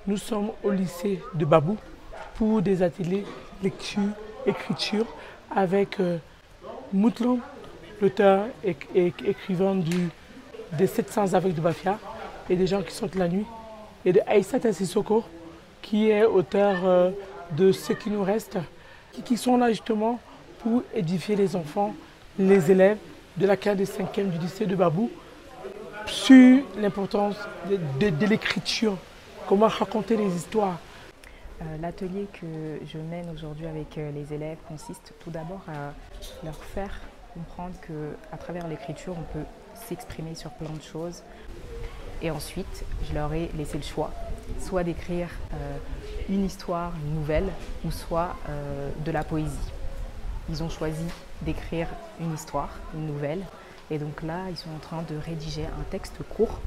Nous sommes au lycée de Babou pour des ateliers lecture, écriture avec Moutlan, l'auteur et écrivain des 700 aveugles de Bafia et des gens qui sortent la nuit, et de Aïssata Sissoko qui est auteur de Ce qui nous reste, qui sont là justement pour édifier les enfants, les élèves de la classe de 5e du lycée de Babou sur l'importance de l'écriture, comment raconter les histoires. L'atelier que je mène aujourd'hui avec les élèves consiste tout d'abord à leur faire comprendre qu'à travers l'écriture, on peut s'exprimer sur plein de choses. Et ensuite, je leur ai laissé le choix, soit d'écrire une histoire, une nouvelle, ou soit de la poésie. Ils ont choisi d'écrire une histoire, une nouvelle, et donc là, ils sont en train de rédiger un texte court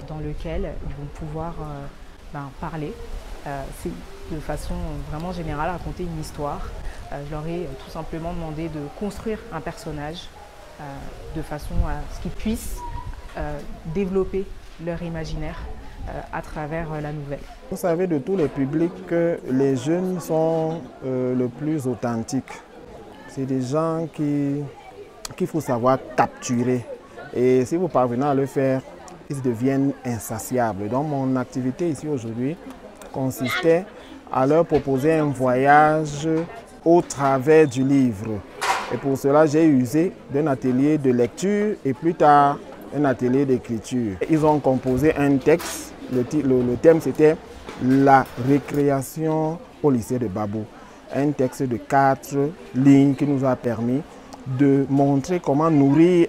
dans lequel ils vont pouvoir parler de façon vraiment générale, raconter une histoire. Je leur ai tout simplement demandé de construire un personnage de façon à ce qu'ils puissent développer leur imaginaire à travers la nouvelle. Vous savez, de tous les publics, les jeunes sont le plus authentiques. C'est des gens qu'il faut savoir capturer. Et si vous parvenez à le faire, ils deviennent insatiables. Donc mon activité ici aujourd'hui consistait à leur proposer un voyage au travers du livre. Et pour cela, j'ai usé d'un atelier de lecture et plus tard un atelier d'écriture. Ils ont composé un texte. Le thème, c'était la récréation au lycée de Babou. Un texte de 4 lignes qui nous a permis de montrer comment nourrir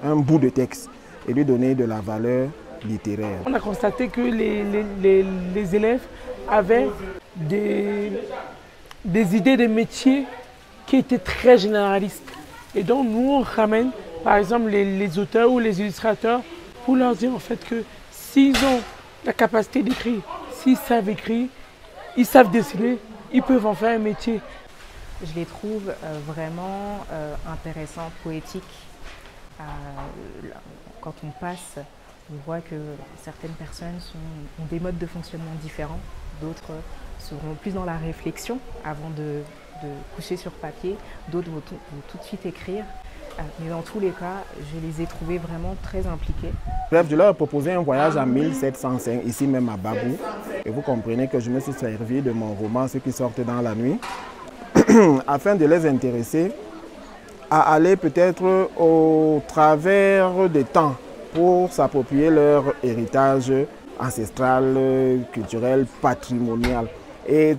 un bout de texte et lui donner de la valeur littéraire. On a constaté que les élèves avaient des idées de métiers qui étaient très généralistes. Et donc nous, on ramène par exemple les auteurs ou les illustrateurs pour leur dire en fait que s'ils ont la capacité d'écrire, s'ils savent écrire, ils savent dessiner, ils peuvent en faire un métier. Je les trouve vraiment intéressants, poétiques. Quand on passe, on voit que certaines personnes ont des modes de fonctionnement différents, d'autres seront plus dans la réflexion avant de coucher sur papier, d'autres vont tout de suite écrire. Mais dans tous les cas, je les ai trouvés vraiment très impliqués. Bref, je leur ai proposé un voyage en 1705, ici même à Babou. Et vous comprenez que je me suis servi de mon roman « Ceux qui sortent dans la nuit » afin de les intéresser à aller peut-être au travers des temps pour s'approprier leur héritage ancestral, culturel, patrimonial. Et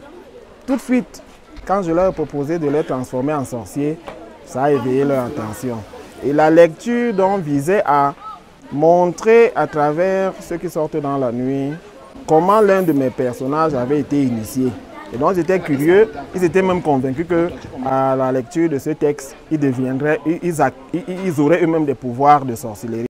tout de suite, quand je leur ai proposé de les transformer en sorciers, ça a éveillé leur attention. Et la lecture donc visait à montrer à travers Ceux qui sortent dans la nuit comment l'un de mes personnages avait été initié. Et donc j'étais curieux, ils étaient même convaincus qu'à la lecture de ce texte, ils auraient eux-mêmes des pouvoirs de sorcellerie.